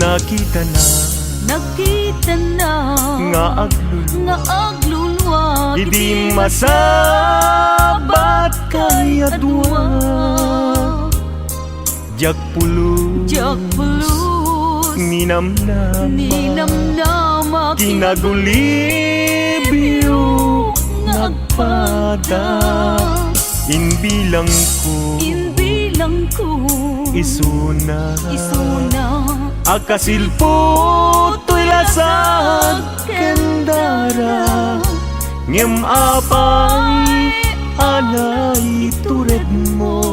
Nakita na nga aglulwa Idi masabat kay adwa Jak pulus ninamnama kinagulibyo nagpada Inbilang ko isuna Akasilpo to'y lasag kendara Ngem apay anay tured mo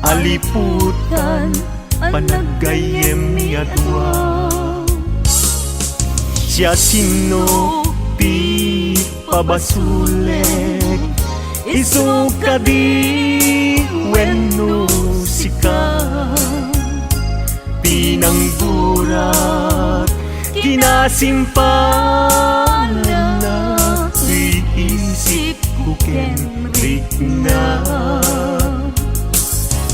Aliputan panagayem ni adwa Siya sino ti pabasulek Isuka di wenno sika Pinanggurat kinasimpanan na iisip ko kenrik na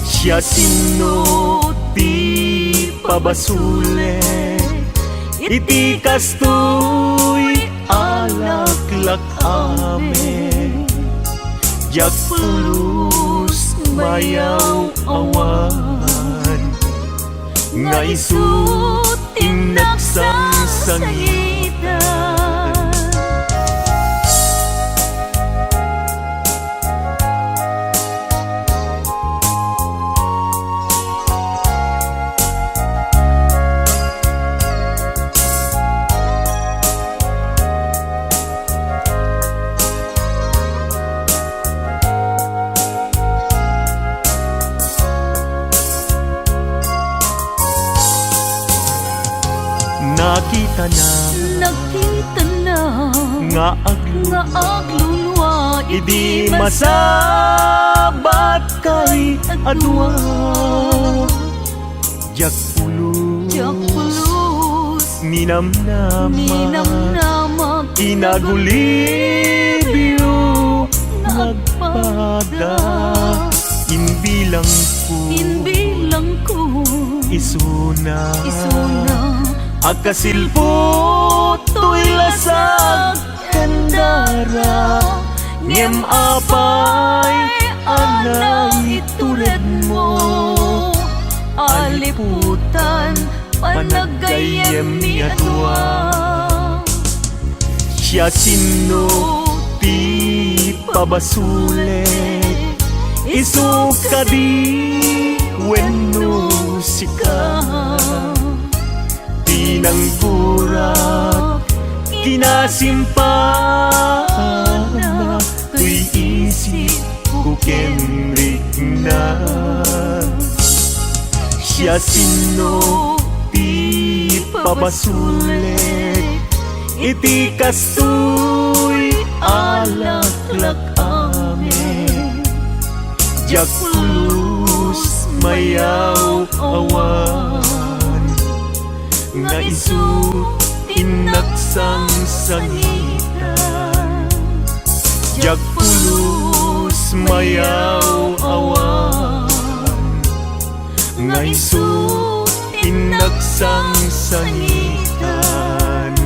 Siya sino ti pabasulek Iti kastoy alaklak amen Jak pulus mayaw awan Nga isut inagsansangitan Nakita na nga aglulwa Idi masabat kay adwa Jak pulus ninamnama kinagulibyo nagpada Inbilang ko isuna Akasilpo to'y lasag kendara Ngem apay anay tured mo Aliputan panagayem ni adwa Siya sino ti pabasulek Isuka di wenno sika Pinanggurat kinasimpana Tuy isip ko kenrik na Siya sino ti pabasulek Iti kastoy alaklak amen Jak pulus mayaw awan Nga isut inagsansangitan Jak pulus mayaw awan Nga isut inagsansangitan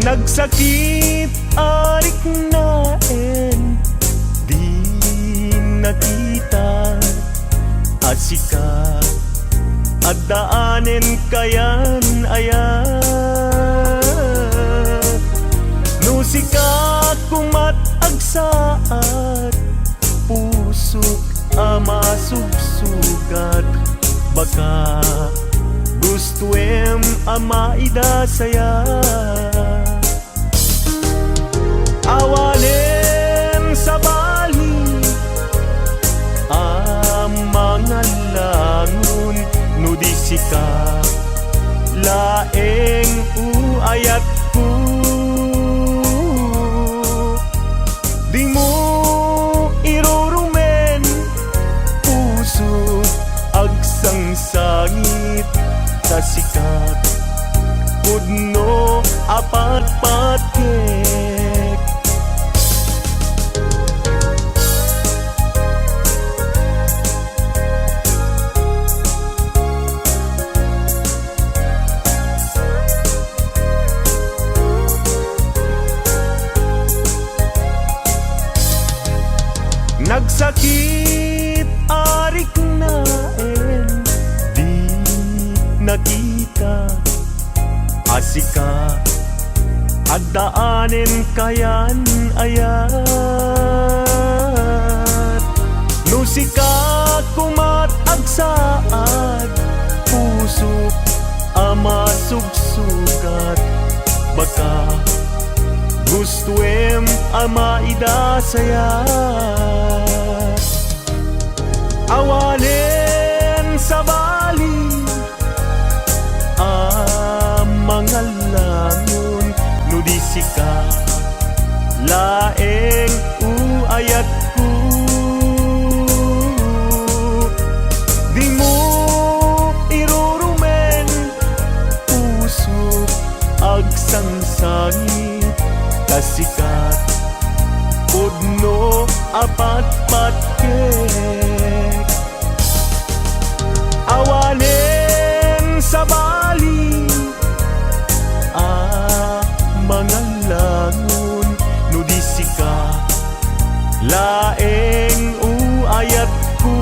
Nagsakit arik naen Di nakita asika At daanen kayan ayan Nusika kumat agsaat Pusok ama subsugat Baka gustuem ama ida saya. Awanen sa bali ang mga langon, no di sika laeng uayat ko. Di mo irurumen puso agsang sangit sa sikat pudno apat patkek. Nagsakit arik naen, di nakita asika at daanin kayan ayat. Nusika kumat agsaad, puso ama sugsugat, baka gustuem ama ida saya. Awanen sa bali ang mga langon, no di sika laeng uayat ko. Di mo irurumen puso agsang sangit kasikat pudno apat patkek. Awanen sa bali mga langon, no di sika laeng uayat ko.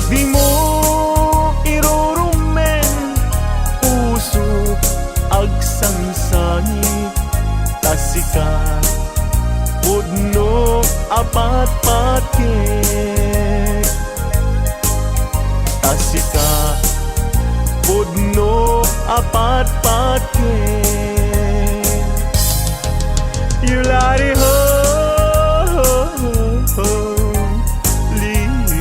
Di mo irurumen puso agsang sangit tasika pudno apat patkek. Tasika pudno apat patkek. Yulari ho, liu.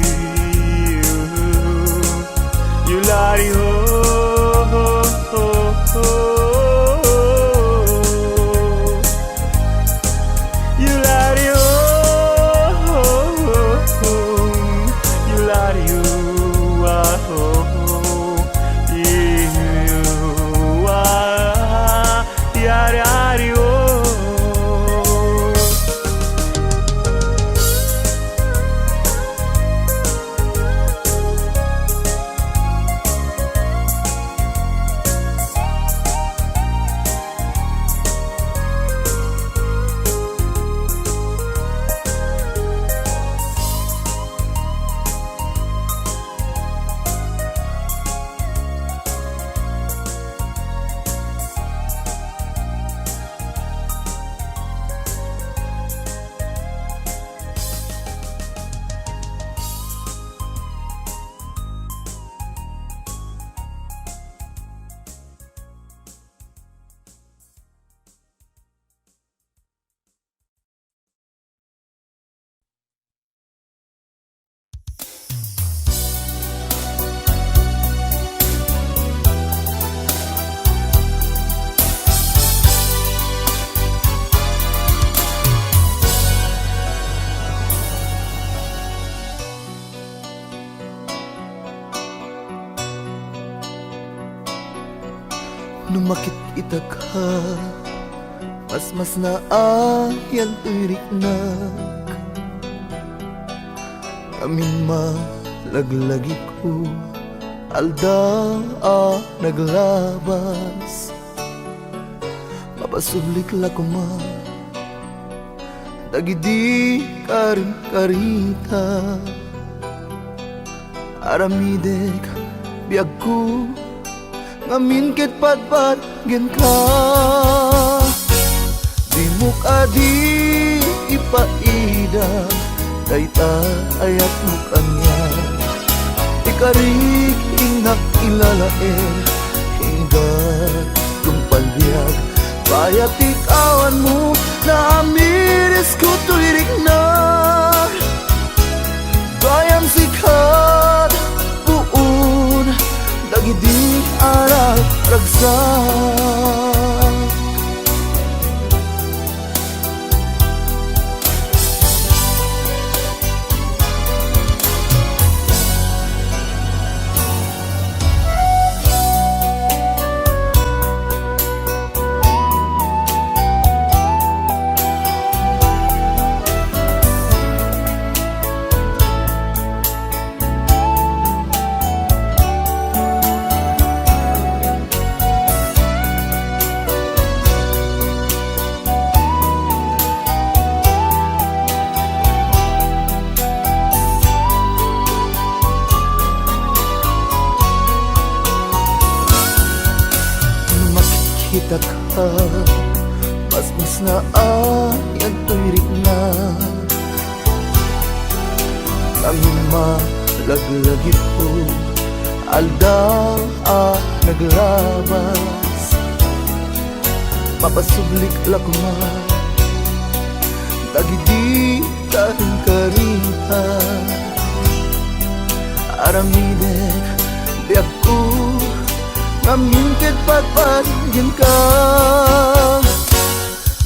Yulari ho, Yulari ho, Yulari ho. Numakit itagha, mas na ayan iriknak. Amin malaglagi ko, alda naglabas. Mapasulik la ko ma, dagidi karin karita. Aramidek biag ko, ngamin ket patpat gen ka. Di mo kadi ipaida, kay ta ayat mo kanya. ikarig inak ilalain hinggat kumpalbiag bayat ikawan mo na amiris ko tuirik na bayang sikat puun dagidi aral ragsak kita ka mas na ayag tuirik na kami malaglagit po aldaw naglabas mapasublik lakma dagidi karing karita aramidek biag ko ngamingkit pagpagin ka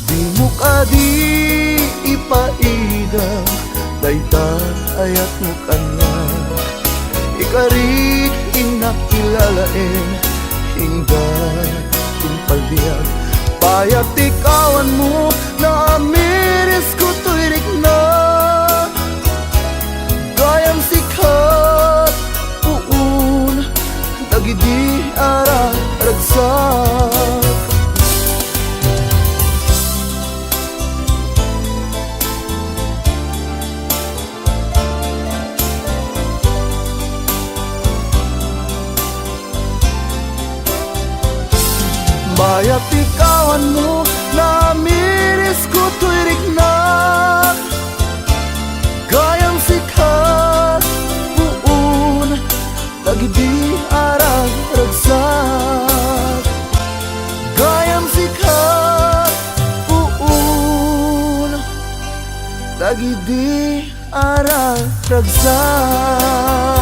di mo ka di ipaida daytan ayat mo kanya ikarig inakilalain hinggan kumpalbiag bayat ikawan mo na amiris ko tuirik na gayang sikat puun dagidi ara ragsak bayat ikawan mo na amiris ko tuirik na gayang sikat puun dagidi arag ragsak gayam sikat puun dagidi arag ragsak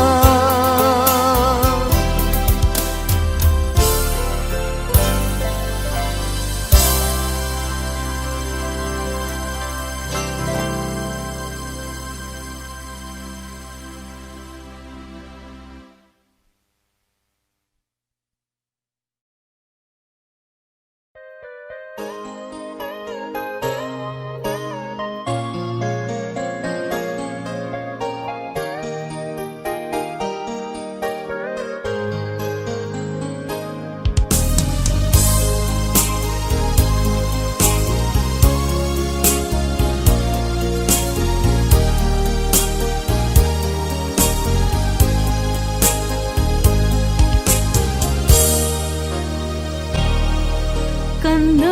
Kanayon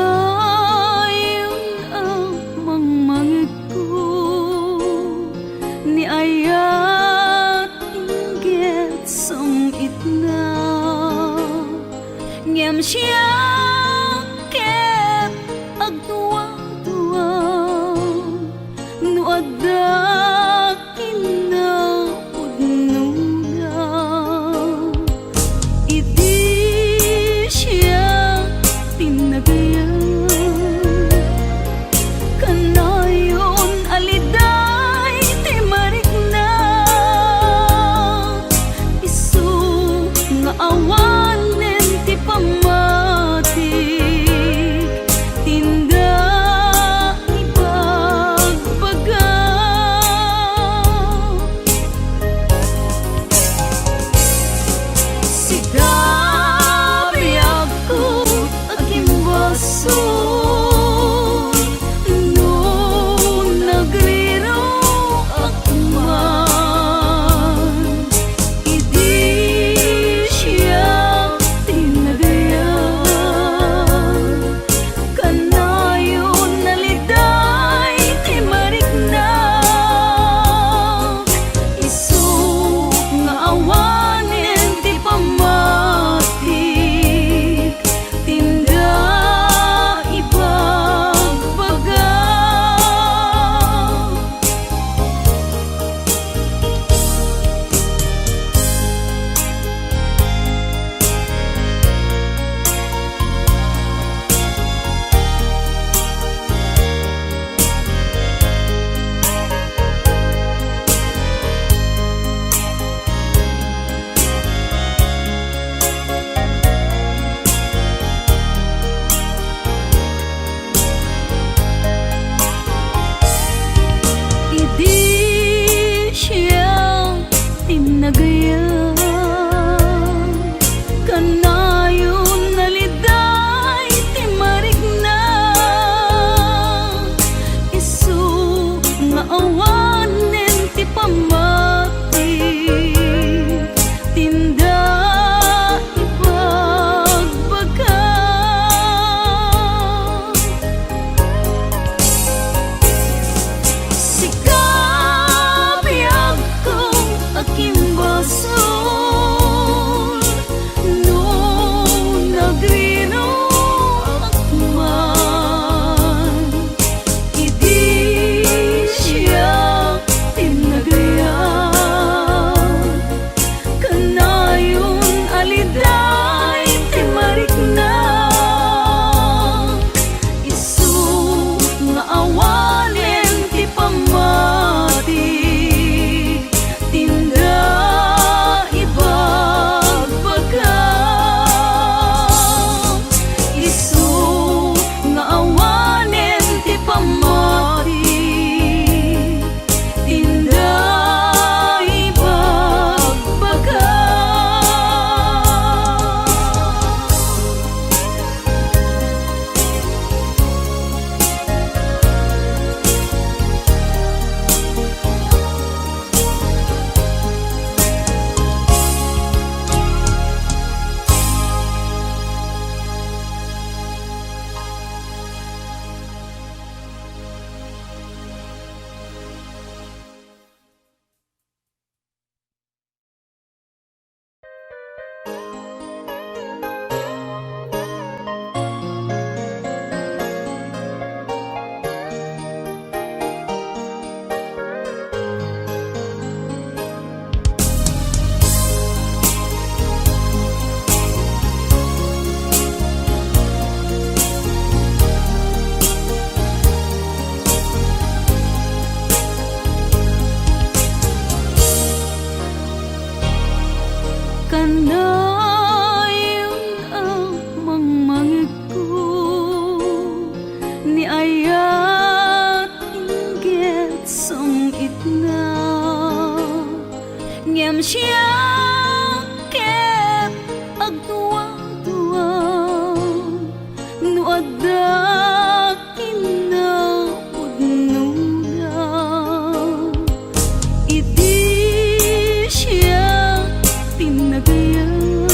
ang mangmangit ko ni ayat inggit sumit na ngem siya ket agduwa-duwa no agda kinaudnuna idi siya kanayon aliday ti marikna isu nga awanen ti pamatik tinda ibagbaga Pada kinaudnuna Idi siya tinagayan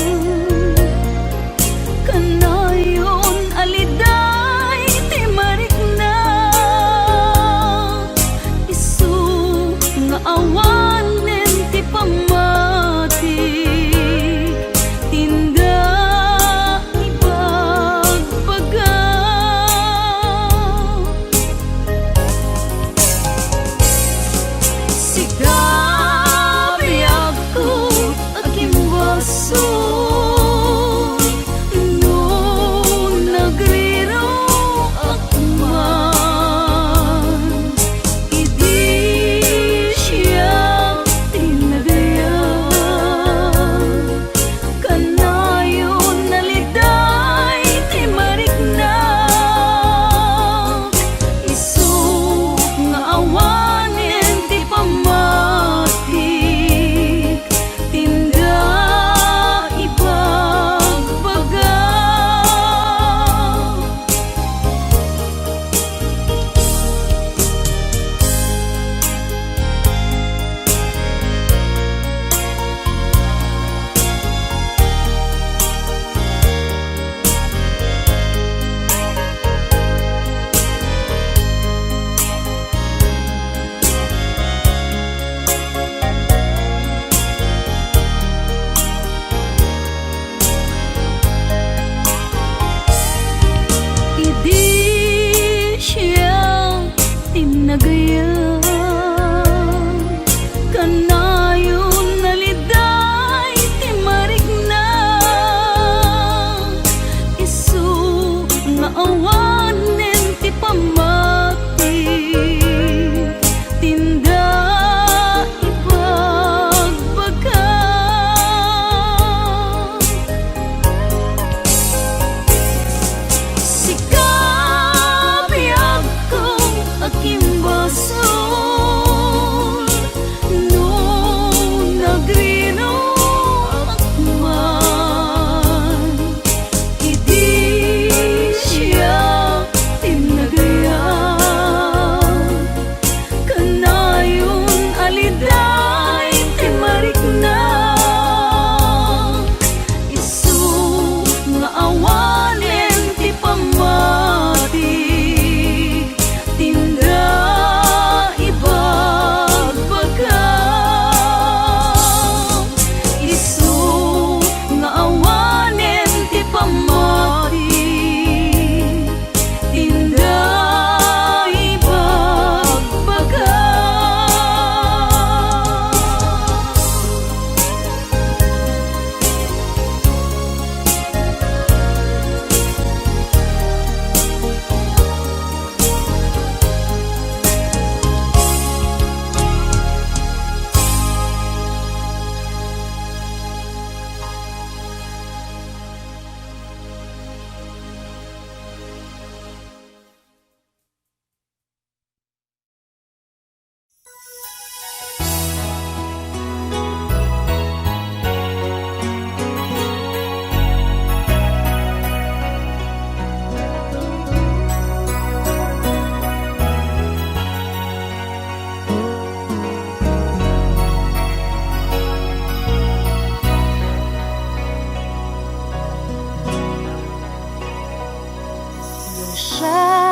Kanayon aliday ti marikna Isu nga awanen ti pamati Tinda ibagbaga Sigabi ako agimbaso No nagriro akman Idi siya tinagayan Kanayon naliday ti marikna Isu nga awanen ti pamatik Tinda ibagbaga Idi siya tinagayan Kanayon naliday ti marikna Isu nga awanen ti pamati Tinda ibagbaga Sigabi ako agimbaso No nagrino akman Idi siya tinagayan Kanayon aliday ti marikna Isu nga awanen ti pamati Tinda ibagbaga Isu nga awanen ti pamati Tinda ibagbaga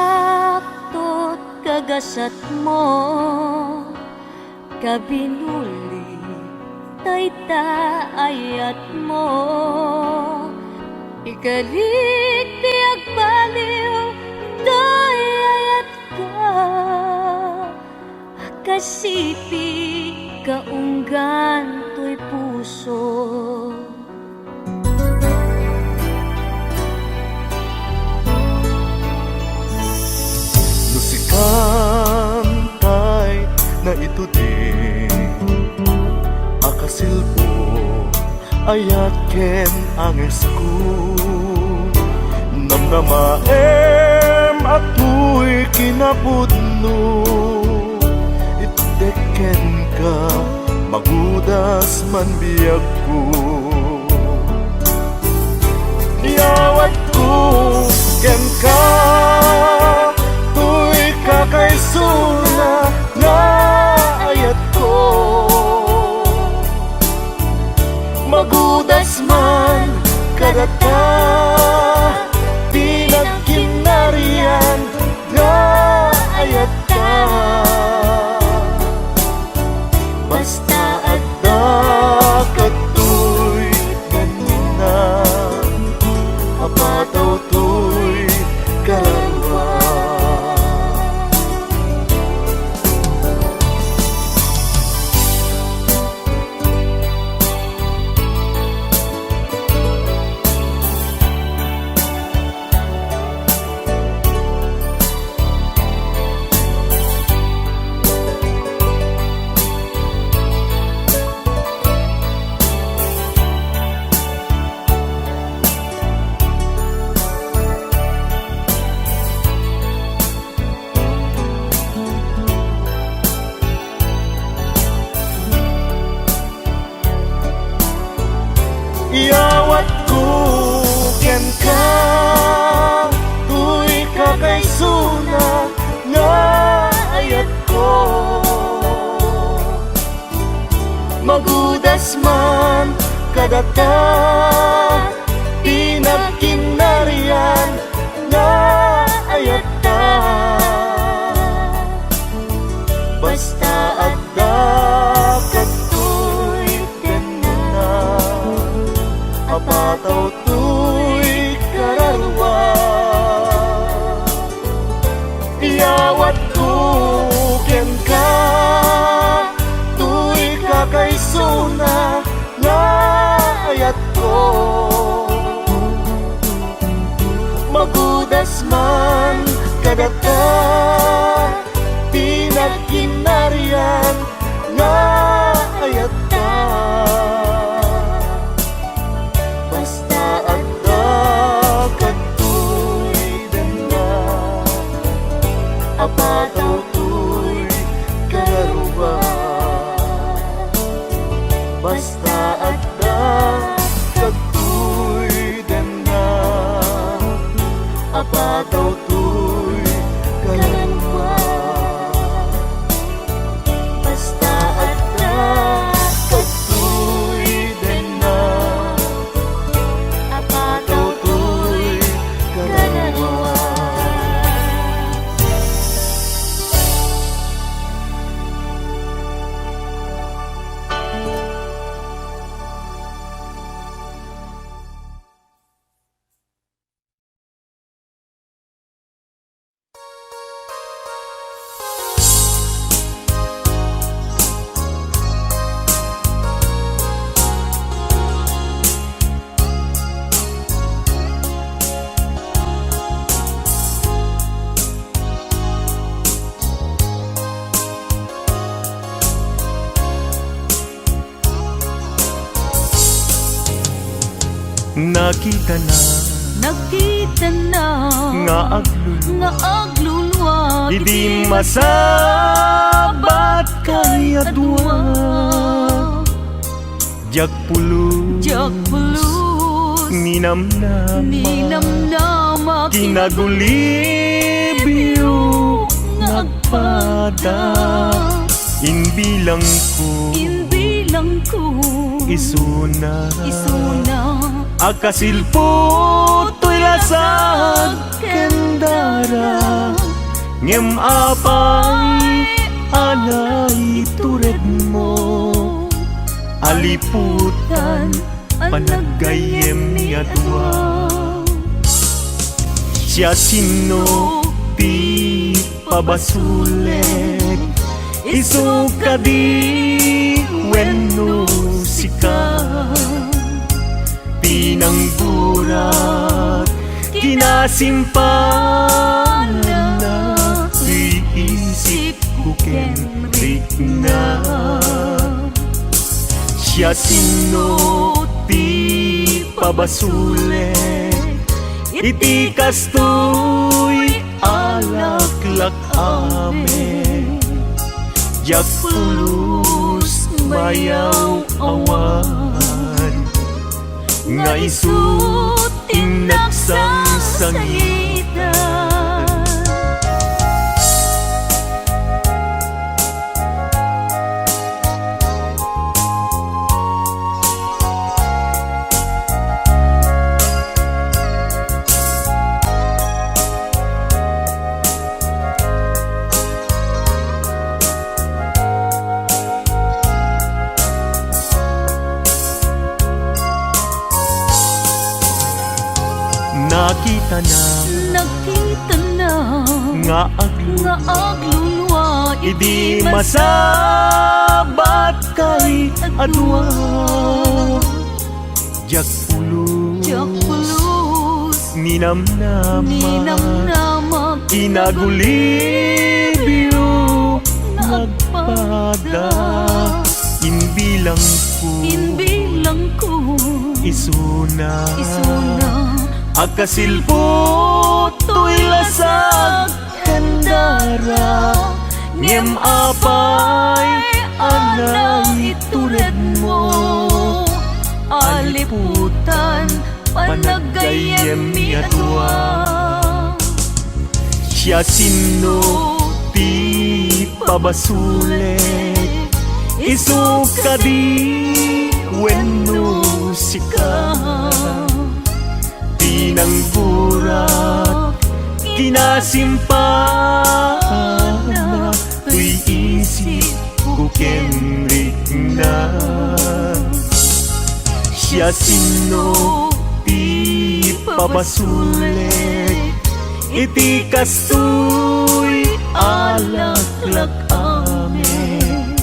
Saktot kagasat mo Kabinuli tayta ayat mo Ikalik ti agbaliw Day ayat ka Kasipi kaunggan to'y puso Kantay na ito din Akasilbo ayaken ang esku Namnamaem ato'y kinapudno Iteken ka magudas man biyag ko Iyawat ko ken ka kadata pinagkinarian nga ayata basta adda katoy tenna apataw tuy kararwa iyawat tuken ka tuy kakaysuna nga ayat ko magudas man kadata pinagkinarian nga ayata basta adda katoy denna apataw tuy kararwa basta adda katoy denna apataw tuy kararwa basta adda katoy denna apataw tuy kararwa. Nakita na nga aglulwa idi masabat kay adwa jak pulus ninamnama kinagulibyo ngagpada inbilang ko isuna akasilpo to'y lasag kendara ngem apay anay tured mo aliputan panagayem ni adwa siya sino ti pabasulet isuka di wenno sika pinanggurat kinasimpanan na iisip ko kenrik na siya sino ti pabasulet iti kastoy alaklak ame jak pulus bayaw awan nga isut inagsamsangitan nakita na nga aglulwa idi masabat kay adwa jak pulus ninamnama kinagulibyo nagpada inbilang ko isuna akasilpo to'y lasag kendara ngem apay anay tured mo aliputan panagayem mi adwa siya sino ti pabasulet isuka di wenno musika tinanggurat kinasimpana tuy isip ko kenrik na siya sino ti papasulit iti kastoy alaklak amin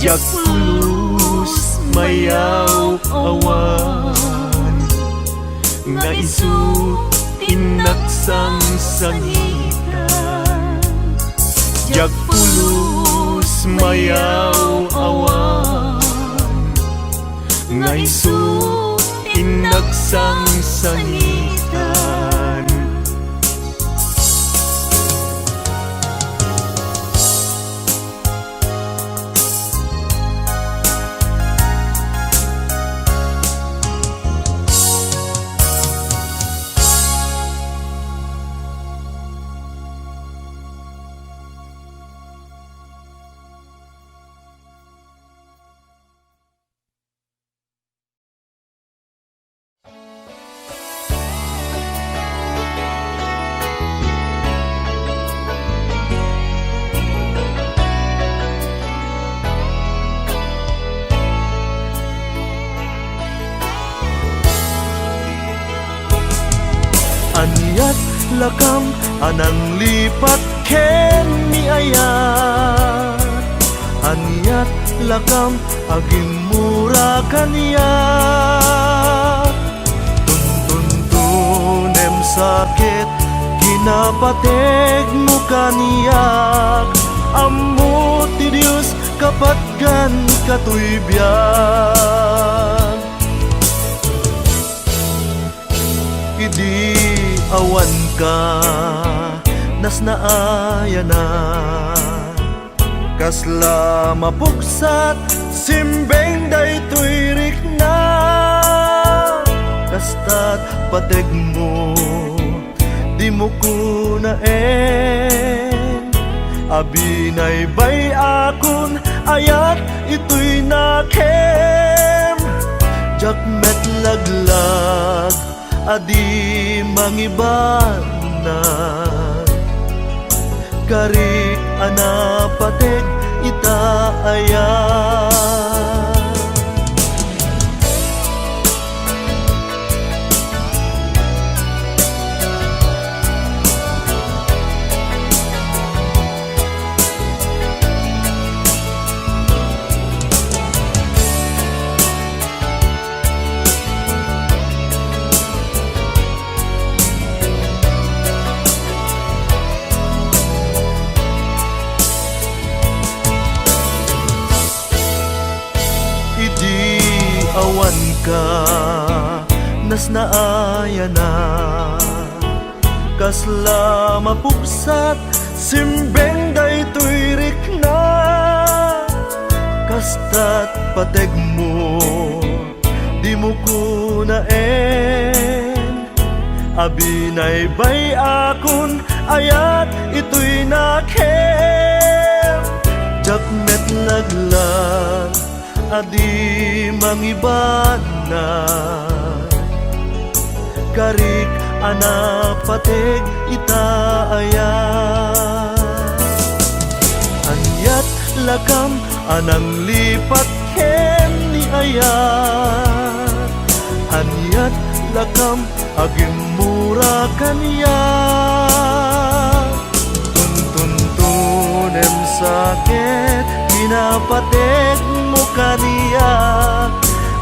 jak pulos mayaw awan nga isu tinaksang sangitan jak pulos mayaw awan nga isu tinaksang sangitan. Anyat lakam anang lipat ken ni ayat anyat lakam aging mura kaniya tuntunem sakit kinapateg mo kaniyak ammo ti Dios kapatgan katoy biag idi awan ka nas naaya na kasla mapuksat simbeng daytoy rikna kastat pateg mo di mo kunaen abinay bay akon ayat ito'y nakem jak met laglag adi mangiban na karik anapateg ita ayan awan ka nas naaya na kasla mapuksat simbeng daytoy rikna kastat pateg mo di mo kunaen abinay bay akon ayat ito'y nakem jak met laglag adi mangiban na karik anapateg ita ayan anyat lakam anang lipat ken ni ayat anyat lakam aging mura kaniya tuntunem sakit kinapateg mo kaniya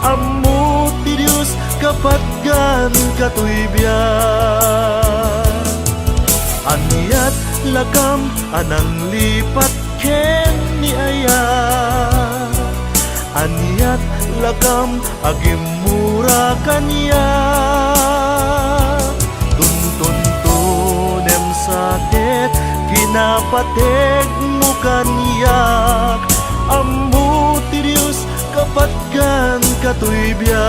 ammo ti Dios kapatgan katoy biag anyat lakam anang lipat ken ni ayat anyat lakam aging mura kaniya tuntunem sakit kinapateg mo kaniyak ammo ti Dios kapatgan katoy biag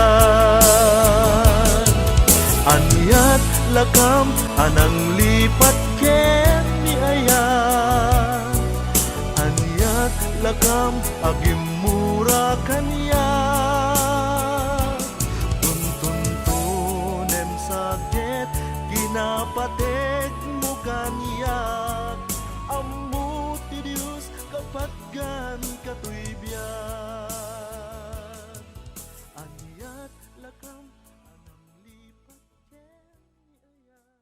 anyat lakam anang lipat ken ni ayat anyat lakam aging mura kaniyak napatek mo kanyak ammo ti Dios kapatgan katoy biyan anyat lakam anam lipat ken ni ayan.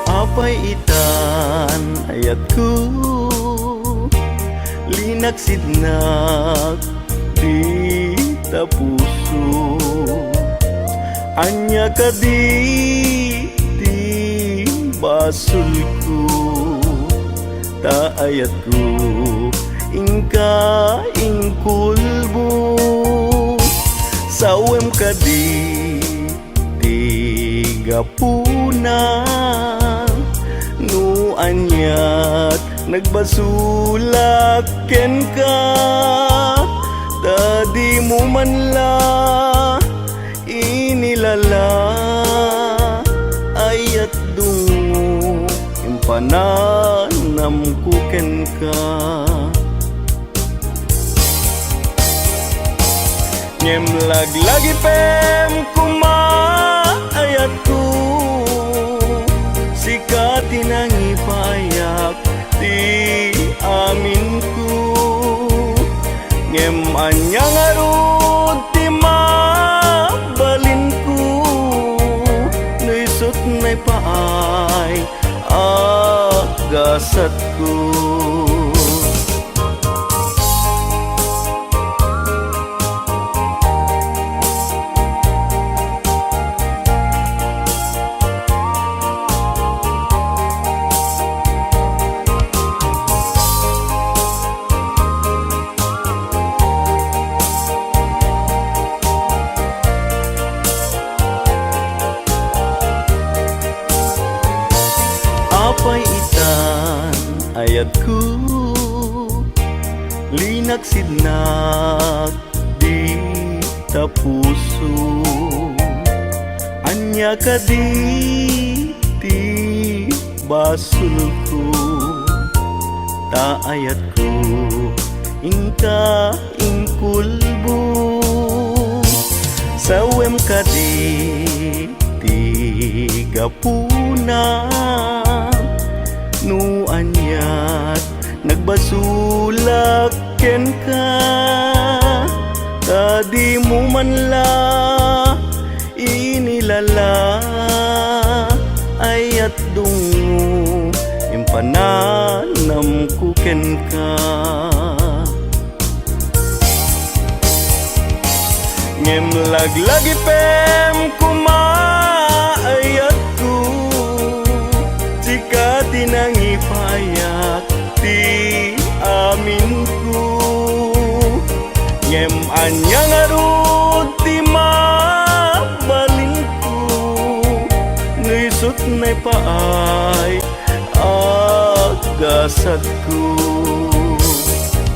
Apay itan ayat ku linak sidnak di tapuso anya kadi di basulku ta ayat ku ingka ingkulbu sawem kadi tiga puna nu anyat nagbasulak ken ka tadi mo man la inilala ayat dungo impananam ko ken ka ngem lagi pem kuma ayat ko sikati nang ipayak ti amin ku ngem anyang arud ti mabalin ku nuisot nay paay agasat ku apay itan ayat ku linak sidnak di tapuso anya kadi ti basulku ta ayat ku ingka ingkulbu sawem kadi tiga puna nu anyat nagbasulak ken ka tadi mo man la inilala ayat dungo impananam ko ken ka ngem laglagi pem kuma ayat ku jika tinang ipayak ti amin ku ngem anyang arud ti mabalin ku nuisot nay paay agasat ku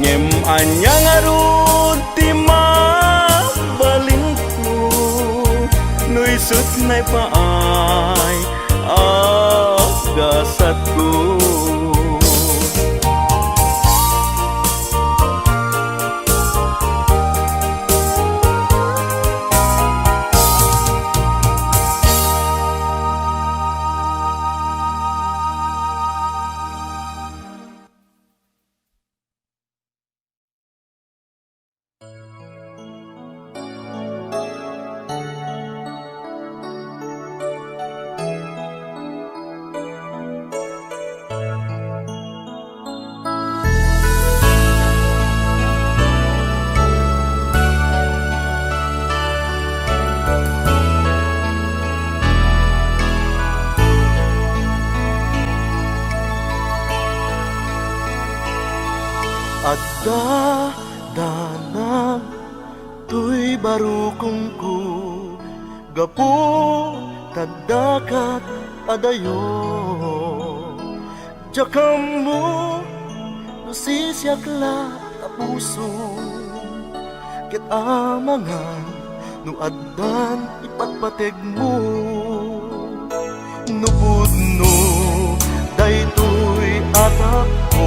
ngem anyang arud ti mabalin ku nuisot nay paay agasat ku Adda danang tuy barukong ko gapo tagdakat adayon Jakam mo nasisiyakla ta puso ket mga nuaddan ipatpateg mo nupudno daytoy atap ko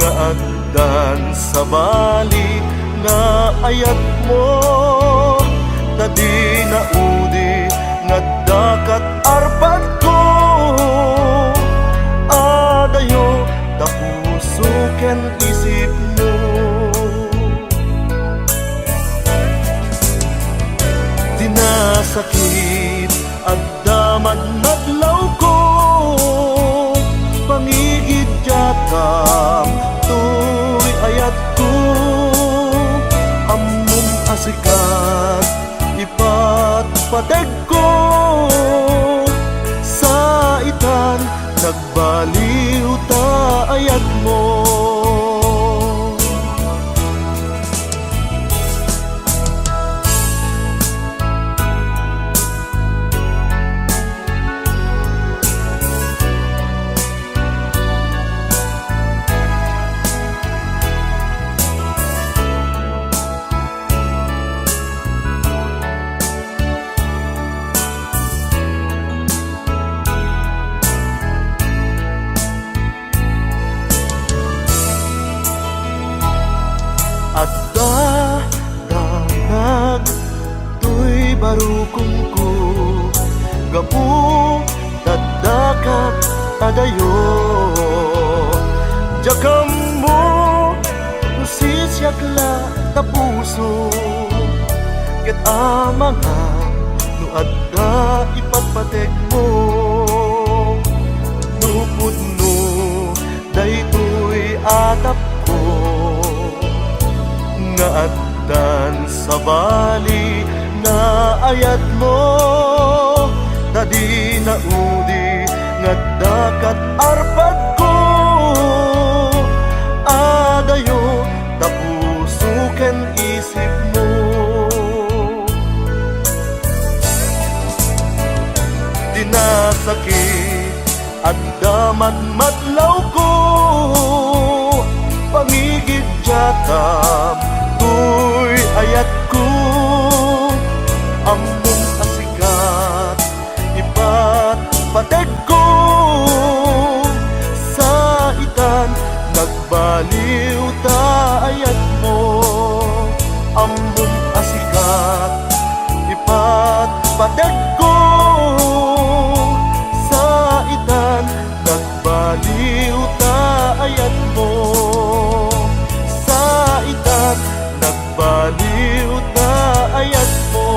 nga addan sa bali nga ayat mo tadi na udi nga dakat arpat ko adayo da puso ken isip mo dinasakit agdaman madlaw ko pangigid jatam tuy ayat ko among asikat ipatpateg ko sa itan nagbaliw ta ayat mo Danag tuy barukong ko gapu dadakat adayo jakam mo nusisiyakla ta puso ket mga nuadda ipatpateg mo nupudno daytoy atap ko nga addan sa bali nga ayat mo tadi na udi nga dakat arpat ko adayo ta puso ken isip mo dinasakit addaman madlaw ko pangigid jatam tuy ayat ko among asikat ipatpateg ko sa itan nagbaliw ta ayat mo among asikat ipatpateg ko sa itan nagbaliw ta ayat mo nagbaliw na ayat mo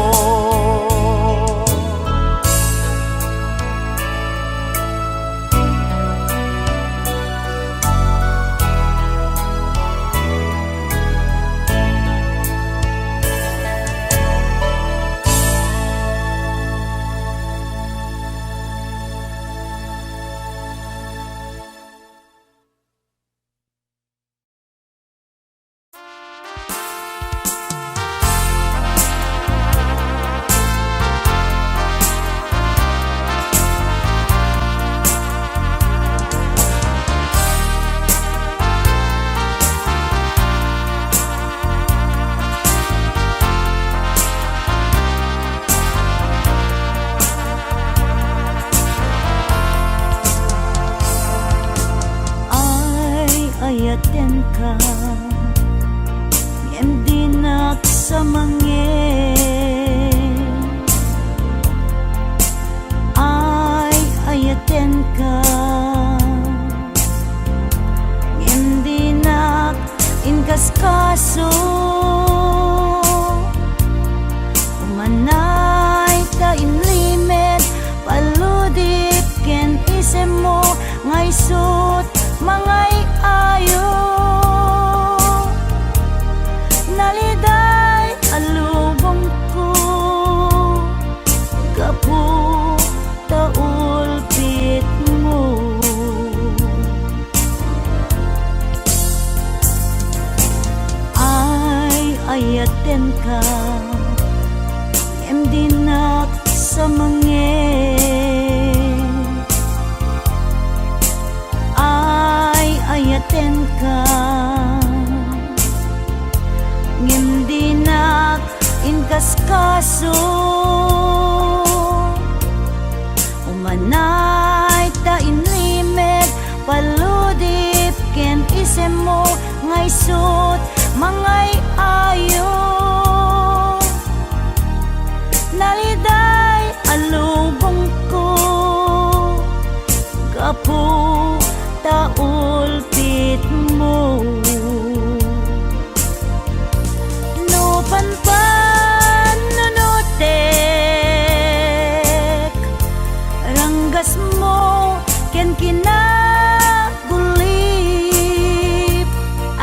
ayaten ka hindi naksamangin ay ayaten ka hindi nak inkaskaso umanay ta inlimit paludip ken isem mo ngay sut mangay ayo naliday alubong ko gapu taulpit mo ay ayaten ka hindi nak sa mangin kaso umanay ta inlimed paludip ken isem mo ngay sut mangay ayo naliday alubong ko gapu taulpit mo no panpan nunutek ranggas mo ken kinagulip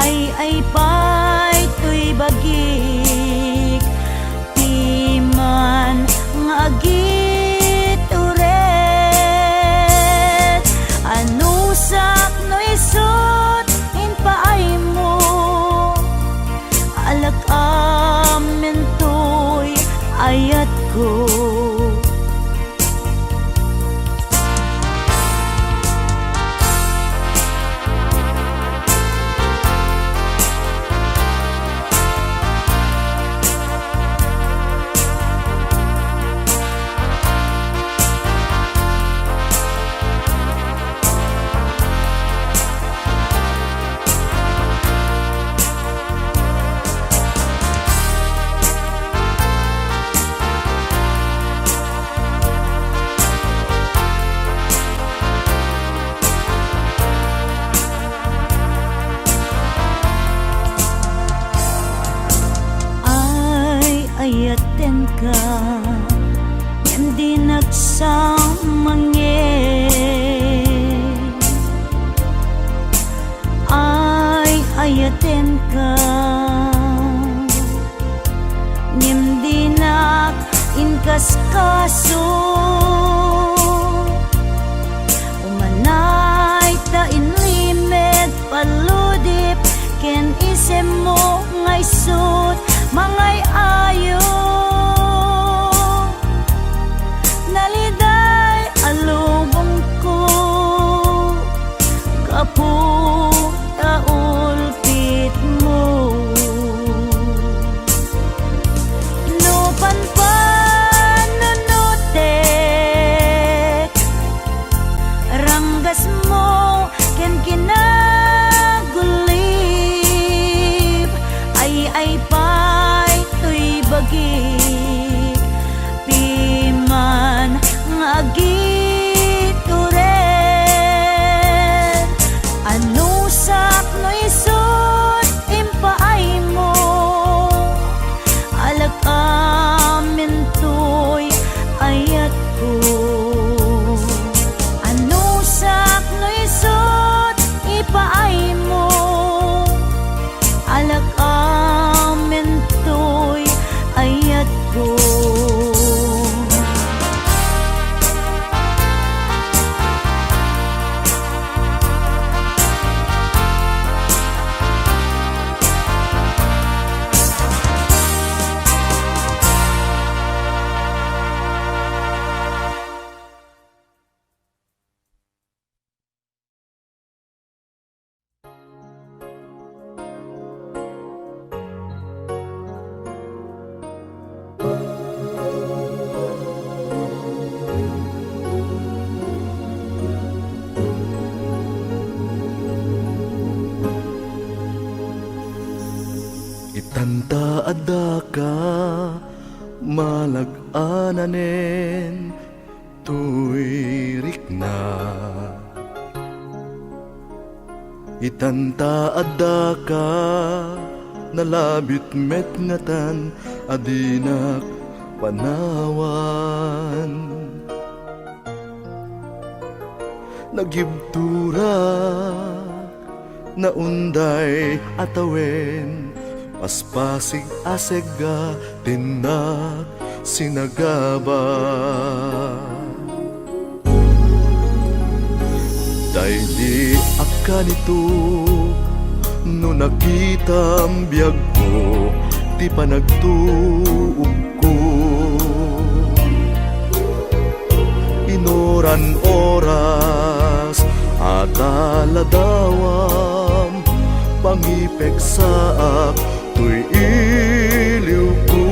ay pay tuy bagik piman nga agit uret anusak no isut in paay mo alak amin tuy ayat ko. Ayaten ka hindi nagsamangge ayaten ka hindi nak inkas kaso umanay ta inlimed paludip ken isem mo ngay sut mangay ayo naliday alubong ko kapu taulpit mo no panpan nunutek ranggas mo ken kinagulip ay pay tuy bagik piman nga agit uret anusak no isut impaay mo alak amin tuy ayat ko anusak no isut ipaay mo alak amin tuy ayat ko. Itanta adaka malag-ananen tuyrik na itanta adaka nalabit met ngatan adinak panawan nagibtura naunday atawen paspasig asega tinak sinagaba daydi akanito no nakita ang biyag mo ti panagtuog ko inoran oras ataladawam pangipek saak tuy iliw ko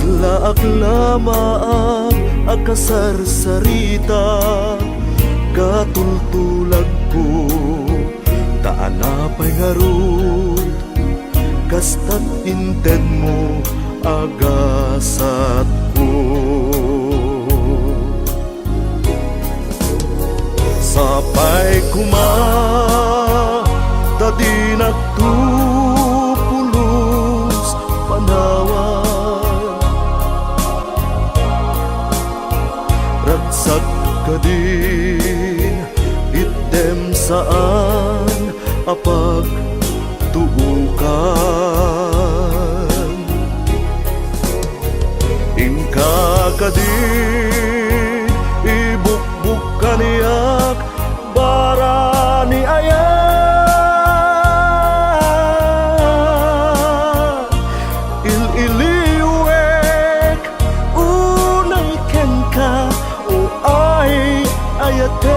Kaslaak lamang akasarsarita, katultulag ko taanapay ngarud, kastat inted mo agasat ko. Sapay kuma tadi nagtupulos panawan, ragsak ka din item saan apag tuukan. Ingka ka din ibukbuk kaniyak bara ni ayat, il-iliwek unay ken ka o ay ayate.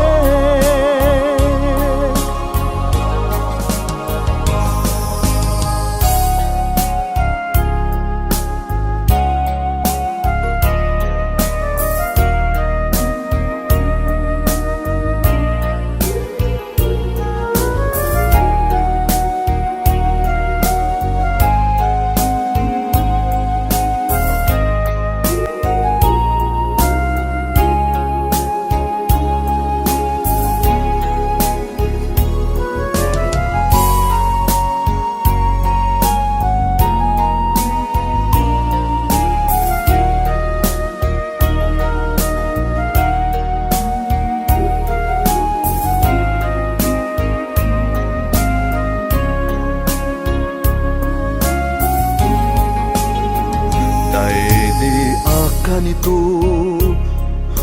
Ganito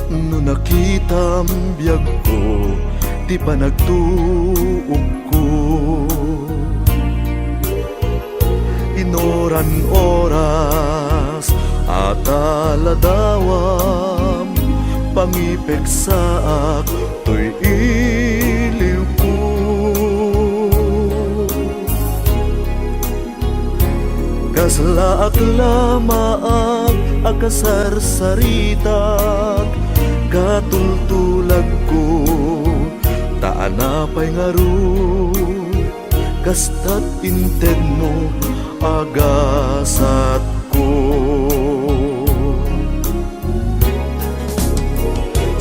no nakitam biyag ko, di pa nagtuog ko. Inoran oras at aladawam, pangipek saak to'y iliw ko. Kaslaak lamaak akasarsaritak, katultulag ko taanapay ngaru, kastat inted mo agasat ko.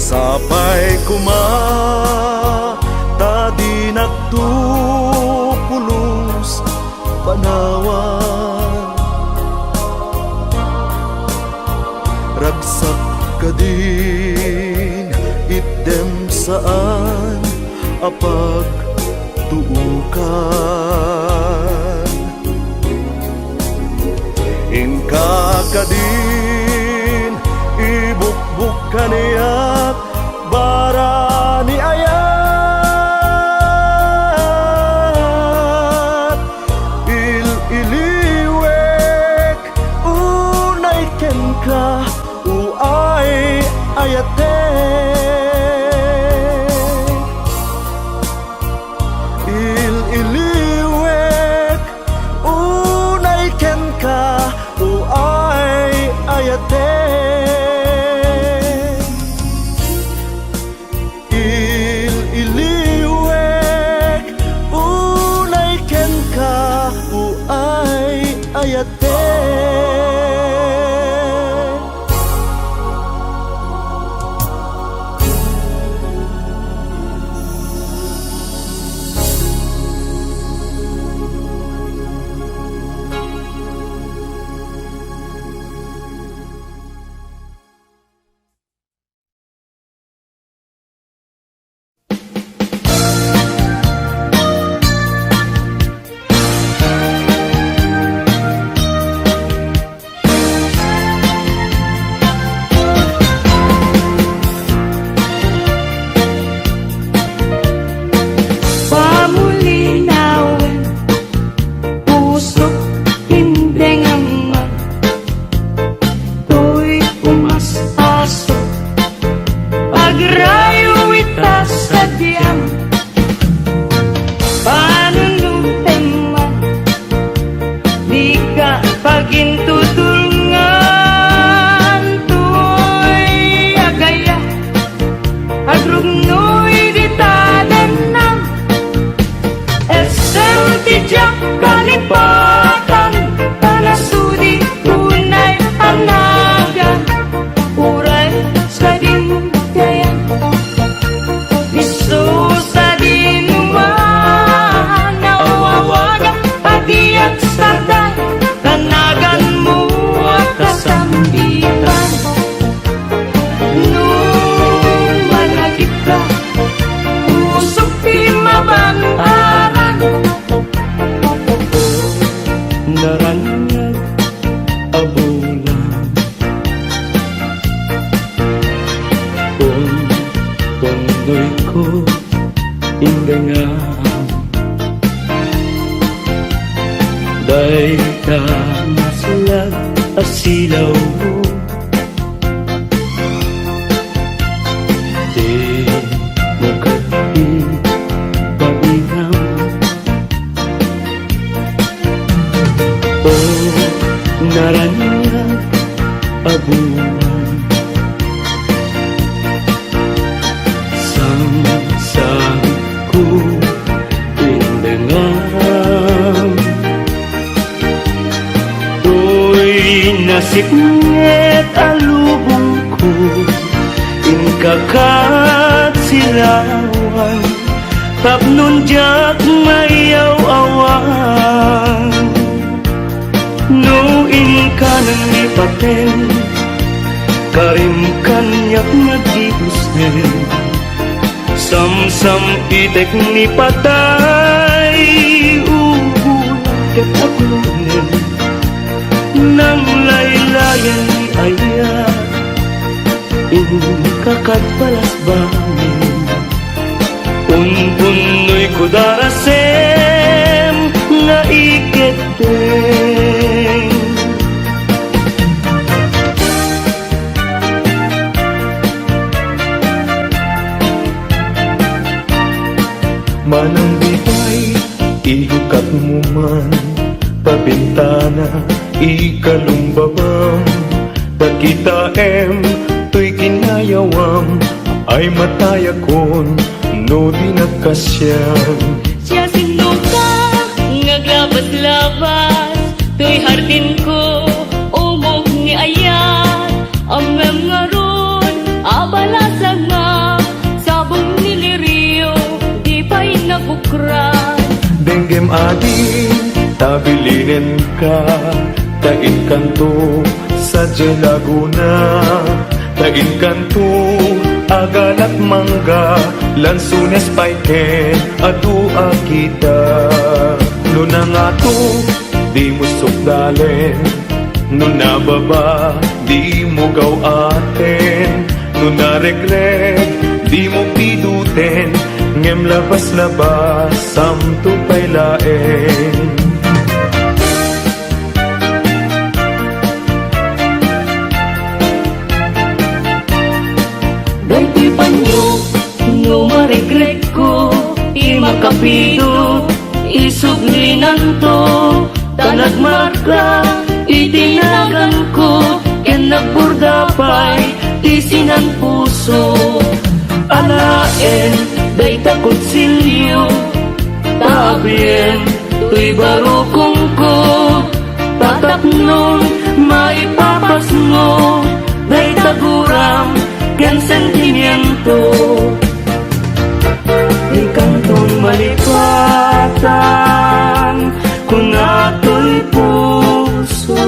Sapay kuma tadi nagtupulos panawan, ragsak ka din item saan apag tuukan. Ingka ka din ibukbuk kaniyak bara ni ayat, il-iliwek unay ken ka ay ayate. Il-iliwek unay ken ka o ay ayate. Il-iliwek unay ken ka o ay ayate. ko inganga day ka masalag asilaw mo di mo kati pag-inam o naranya abunan sang ku tindengang to'y nasipnget alubong ko inkakat silawan tapnon jak mayaw awan no inka nang ipaten karim kanyak nagibusnen sam-sam itek ni patay ubulan kataglunen nang laylayan ni ayat inkakat balas bangin unpunoy kudarasem na iketeng manang bigay, ihukat mo man pabintana, ikalumbabam takita to'y kinayawam ay matayakon no di nagkasyam siya sino ka ngaglabas-labas to'y hardin ko umog ni ayat amem nga ron abalasag nga sabong niliriyo di pa'y nabukran denggem adi tabilinen ka tain kanto sa Laguna tain kanto agalak mangga lansunes paiken adu akita no na nga to di mo sukdalen no na baba di mo gaw aten no na regret di mo piduten ngem labas-labas samto pailaen Dahil panyo, no maregret ko di makapido, isuglinan to tanagmarka, itinagan ko ken nagburdapay, tisinan puso alaen, day takot silyo tabien, tuy barukong ko tataknon, maipapasno day taguram ken sentimiento di kantong malipatan kung ato'y puso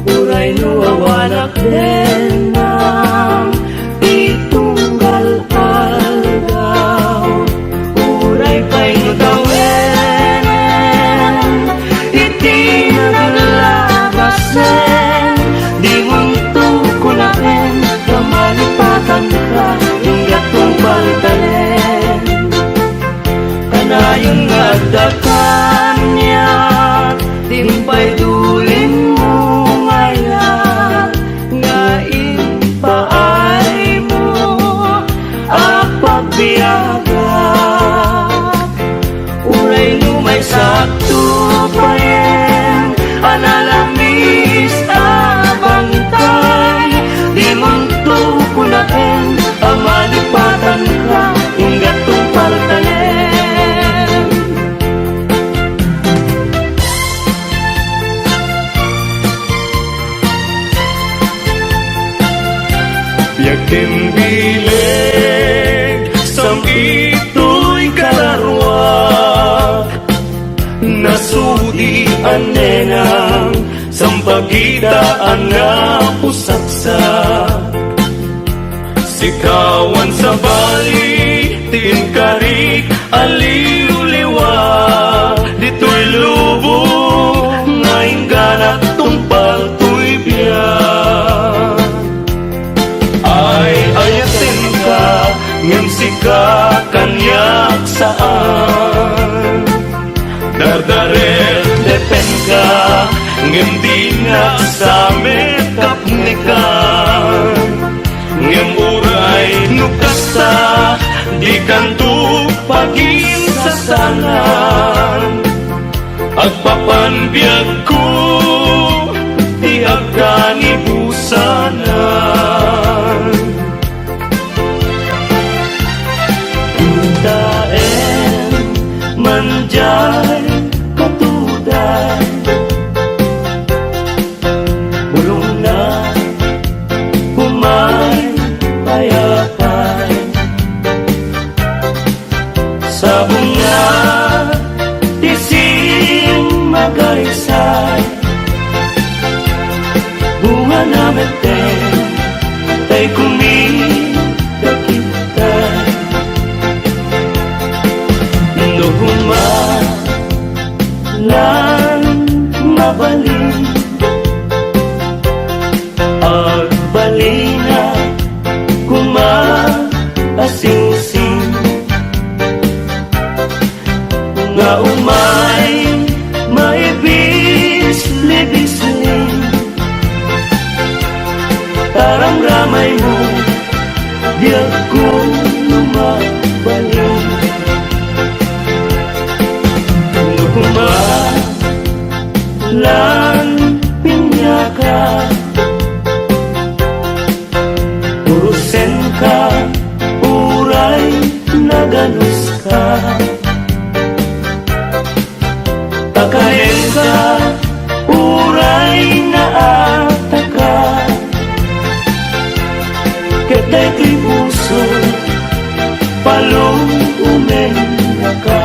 uray no awanak din ng itunggal algaw uray pa'y nagawin iti naglabasen di munto ko na rin kamalipatan ka hinggat kong baltalen kanayon nga dakan niya timpay dulin mo ngayon nga ipaay mo apagbiyaga uray lumay sakto pa rin analamis abangkay di munto kunain amalipatan ka hinggat kong paltalen yakin bileg sam ito'y kalarwak nasudi anenang sampagitaan nga pusaksak sikawan sa bali tinkarik aliw-liwa dito'y lubo ngayon ganat tumpal to'y biyak ay ayatin ka ngem sika ngem di nga sa metapnikan ngem uray nukasta di kanto pagin-sasalan agpapanbiyag ko di agkanibusanan daen manjay katuday bulong na humay payapay sa bunga tising magaysay bunga na meteng tay kumikakitay nuhuma lang mabalin agbalina kumaasing-sing nga umay maibis-libisling tarang ramay mo di ako lumabalik nukuma lang pinyaka urusen ka uray naganus ka takain ka uray naataka ketay kay puso palong umenya ka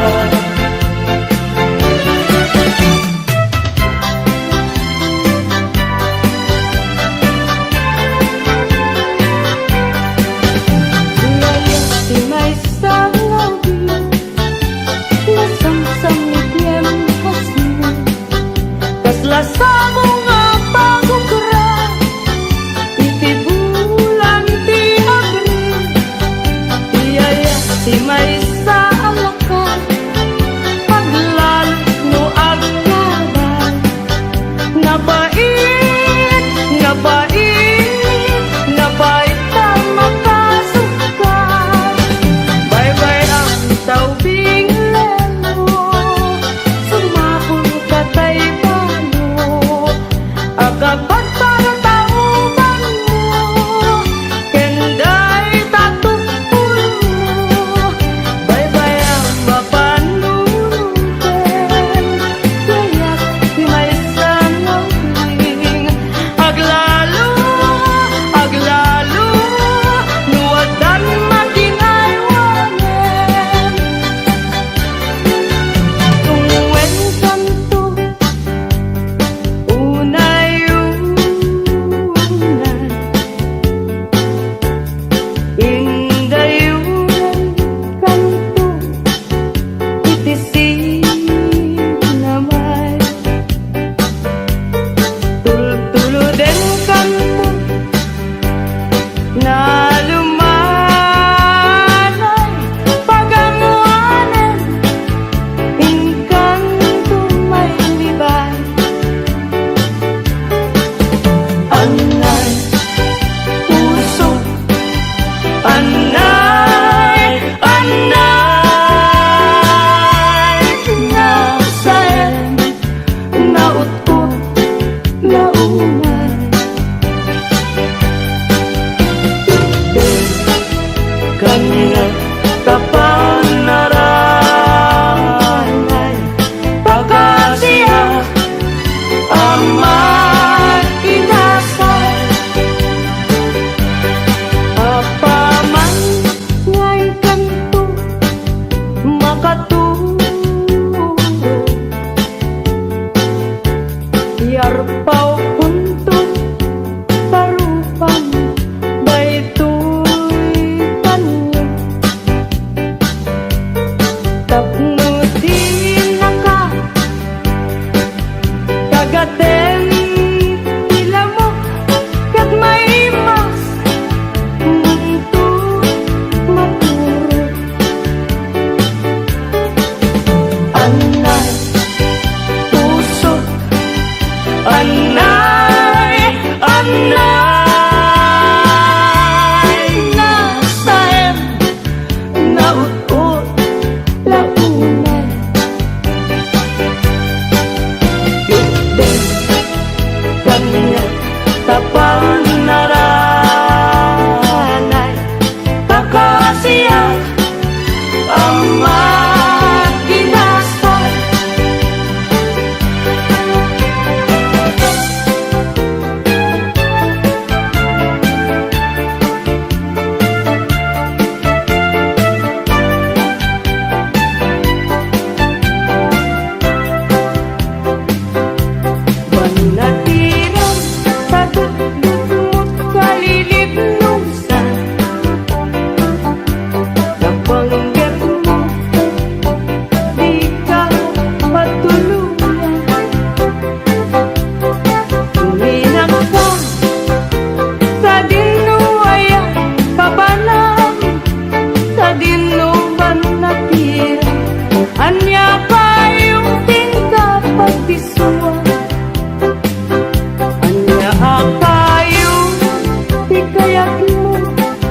ayat mo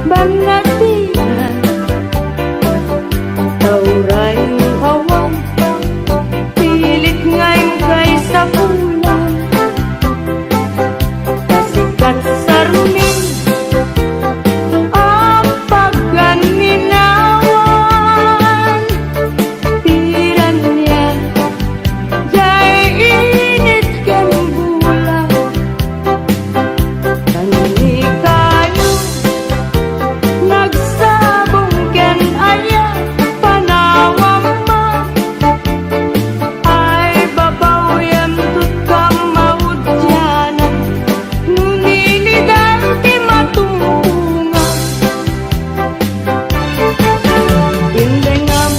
bangatian tauray hawan pilit ngayon kay sa pulang kasikat sa rumin ang pagganinawan tiran niya jay init kan bulan kanini kayo nagsabong ken aya panawam ma ay babaw yan tut kang maudyanan nunilidan ti matungan indengam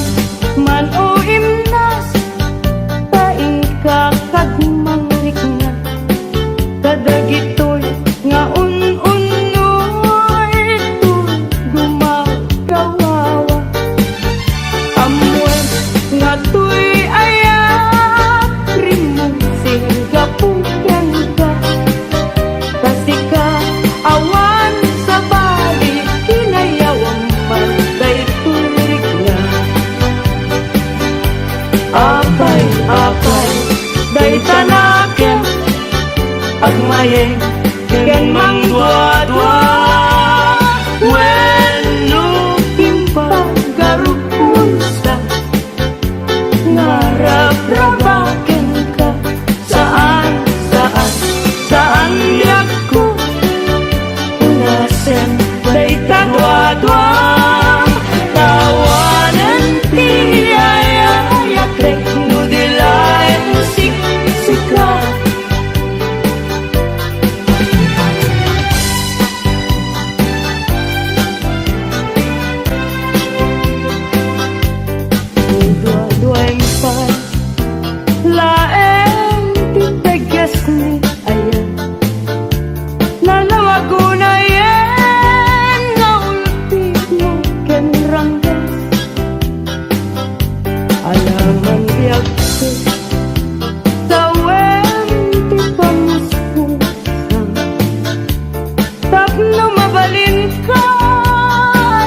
man o imnas paing kakagmangrik na kadagitoy nga un-unoy ito gumagawawa amuan nga tuy ayak rimong singapugan ka kasi ka awan sa bali kinayawang man daytoy nga apay day tanaken agmayeng ken mangdwa-dwa wenno pimpagarupunsa ngarap-rabaken ka saan yak ko unasen day tadwa-dwa tawanan ti ayayak rek nudilayan sika dua-duaing pan laeng ti tegas ni ayan nalawagunayen nga ulpit mo ken ranggas alaman biag ko tawen ti pamuspusan tapno mabalin ka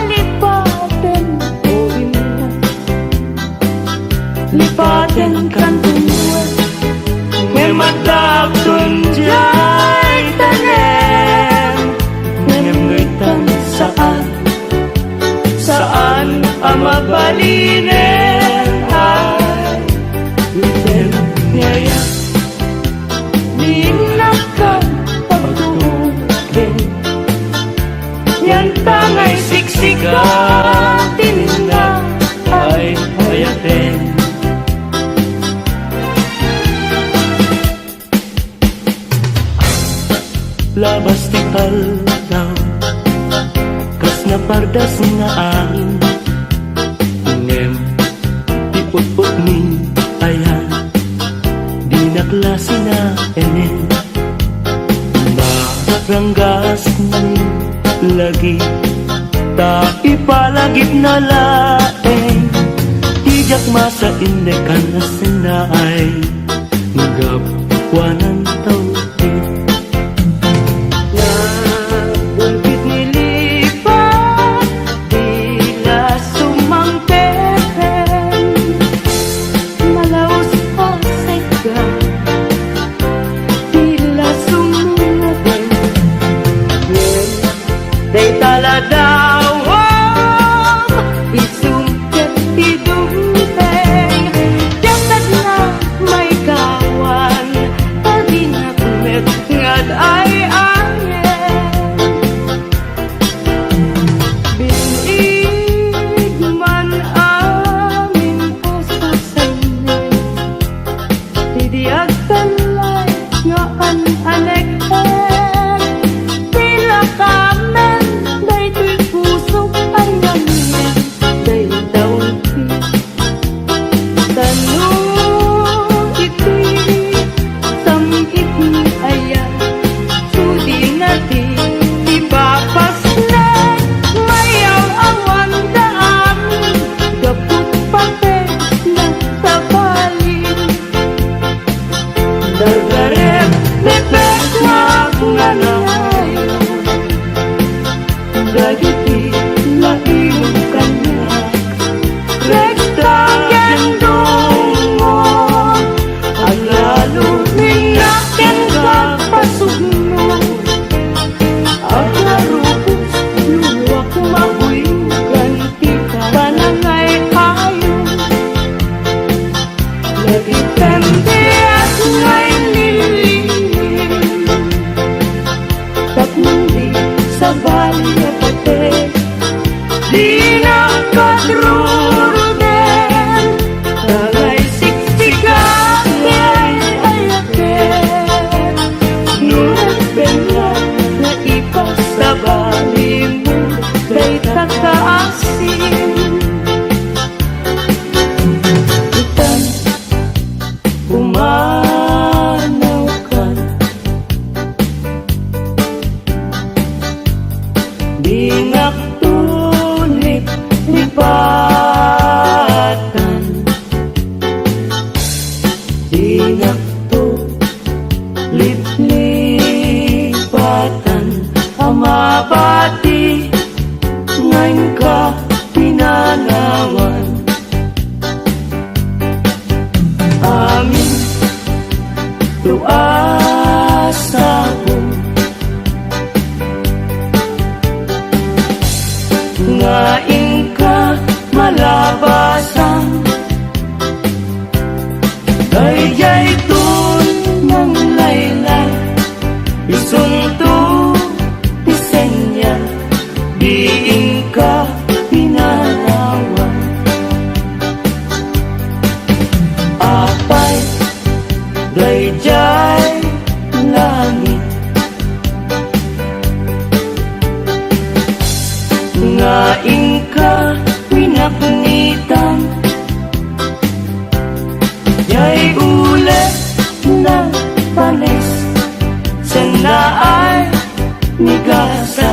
lipaten o imnas lipaten kan tunduan memadagton jay tanen ngemngitan saan ang mabalinen ay iten niyaya dinakan pagtukin yan tangay siksikatin na ay hayaten labas ti kaldaw kas napardas nga angin ngem ti putput ni ayan di naklasi na enen maranggas ni lagi ta ipalagip na laeng tijak masa indekan na senay ngapwanan tau Bulbit nilipat, tila sumangpeten, malaos pa sa iga, tila sumungaden. Day taladawang, isungket tidungteng, jasad na may kawan, paginapumet ngad ay anek tila kamen day tuy dagiti laing kanya Rekta gendong mo ang lalo Ninakin kapasugno aglarupos luwak mabuyugan tika Panangay ayo lagitan Pende at ngay nilingin takmundi sa bali at pate Di nakadrurunen tagay Sikat ngay ayakin nuragbenga na ipasabali mo Kay takaasin itan umanaw ka di ngaktunit lipatan di ngaktulit lipatan amabati ngayon ka pinanawan amin tuasa ko ngayon ka malabasan dayay tun ng layla isunto disenya diin ka pinanawan apay dayjay langit ngain ka pinapunitan jay ulit na panes sanaay migasa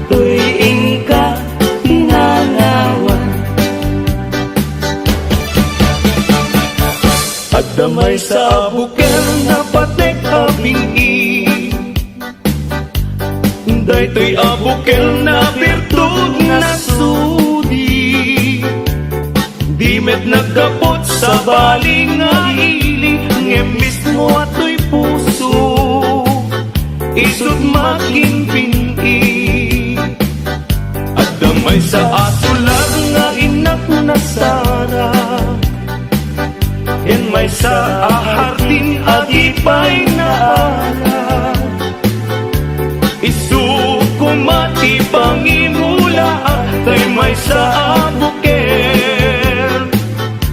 tuwing ka pinanawan At damay sa bukel na patek abing daytoy abukel na virtud na sudi di met nagkapot sa baling nga ili ngem mismo ato'y puso isut making pini at damay sa asulag nga inak na sara yan may sa ahardin agipay na ala isukumati pangimula kay may sa abuker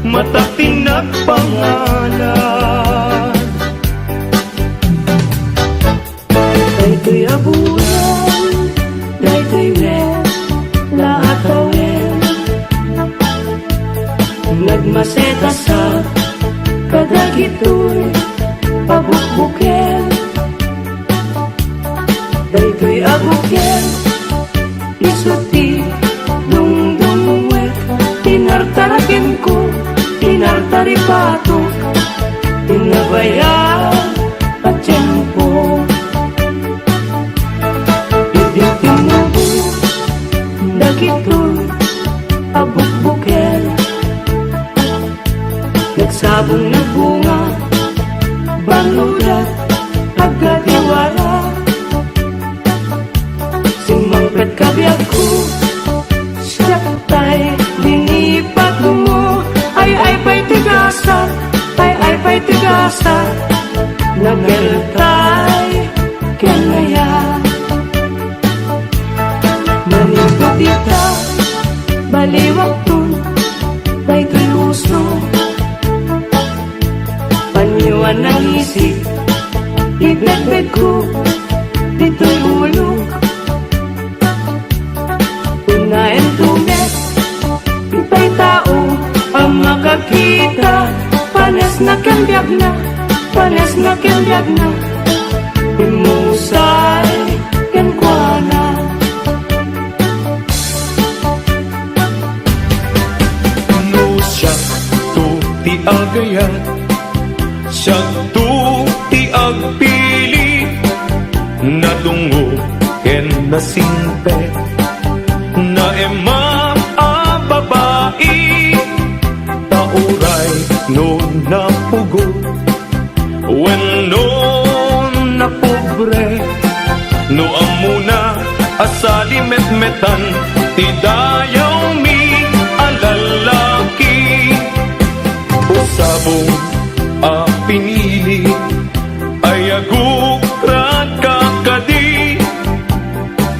matatinag pangalan daytoy abuyan daytoy wen laatawen nagmaseta sa kadagitoy pabukbuken daytoy abuken isuti dungdungwet tinartaraken ko tinartaripato tinabaya at tiyempo iditinabo dagitoy abukbuken nagsabong nagbunga banulat agadiwara sumangpet kabiyak ko siyatay linipat mo ay pa'y tigasa ay pa'y tigasa nagaltay kenaya manipatita baliwag tun daytoy uso panyuan ng isip ibedbed ko dito'y ulo unayan tumet ipay tao ang makakita panes na kembiyag na imusay kenkwana no siya to ti agayat siya to ti agpili nadungo ken nasimpe ema a babae, tauray no napugo, wenno na pobre, no amuna asali metmetan, ti dayaw mi alalaki. Usabong a pinili, ay agukran kakadi,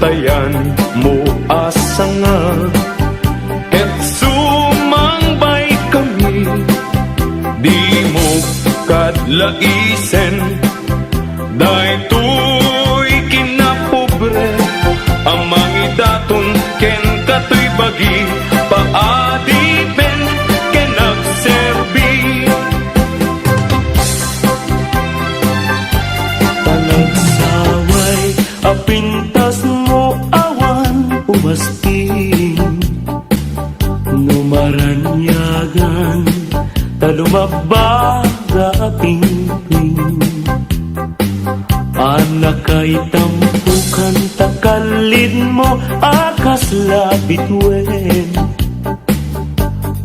tayan mo asanga, et sumangbay kami, di mo kadlaisen, dahi tuy kinapobre, amang idaton ken katoy bagi, paadipen ken nagserbi. Saway, apintas mo awan umasting, numaranyagan, talumabaga pingping. Anak kay tampukan, takalid mo akas labitwen.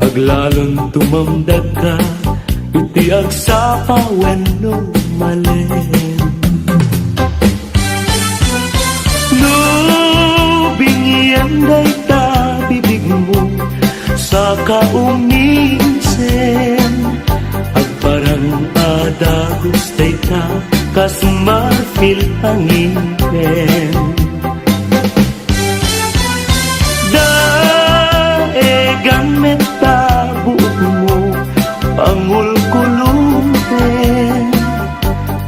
Aglalon tumamdag ka, iti agsapa wenno malen. Bingiyan ta bibig mo sa kaumisen, agparang adagos day ta kas marfil hangipen. Daegan meta buok mo pangulkulumpen,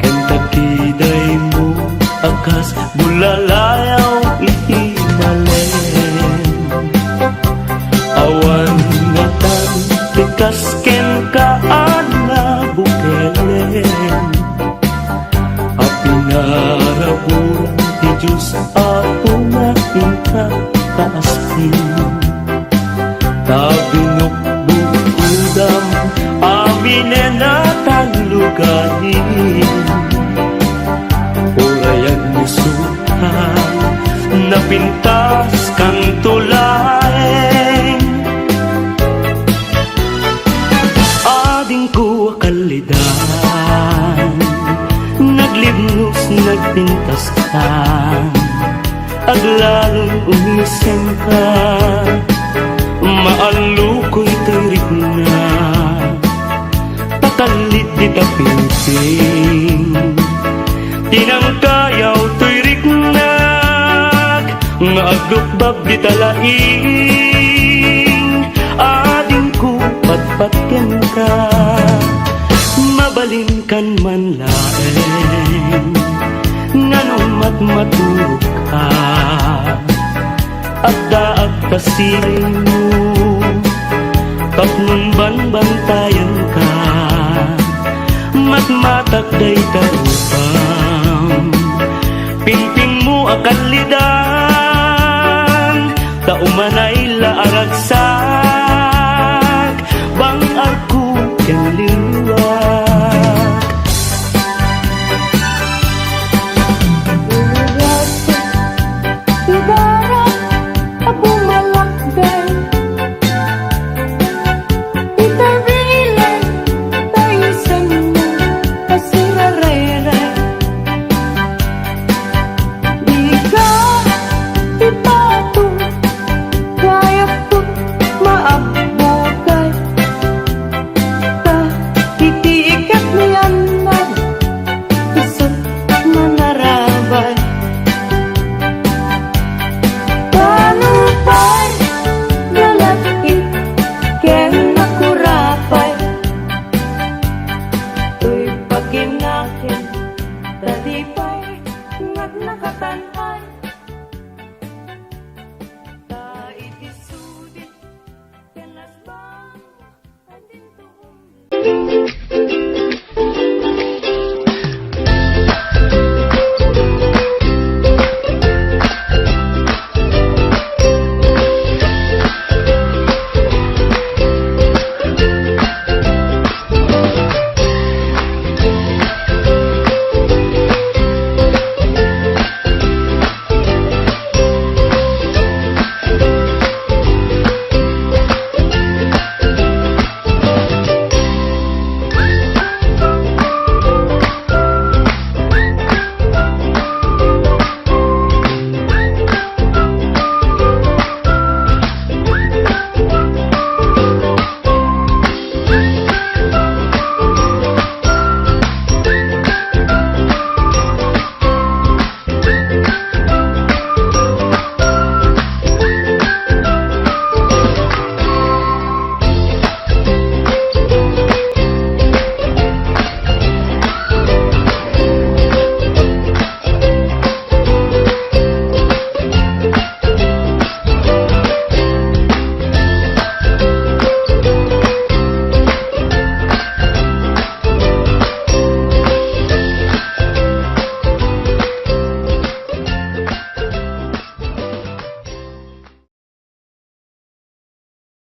kentakiday mo akas bulalayaw awan ngatan tikas ken kaana bukelen, apinarabon ti Diyos ato na inkakaaspin. Tabinok bukudam aminen at luganin, orayag nisuhan napintas kang tulaeng. Ading ko akalidan, naglibnos nagpintas ka, aglalong umisen ka, maalukoy tirik na, takalit di tapinsing, tinangkayaw tirik na, nga agdukbab di talaing. Ading ko patpatken ka, mabalin kan man laeng, nganon matmaturog ka, agda at pasiling mo, tapnon banbantayan ka, matmatak day tarupang, pingping mo akalidan, taumanay laarag sa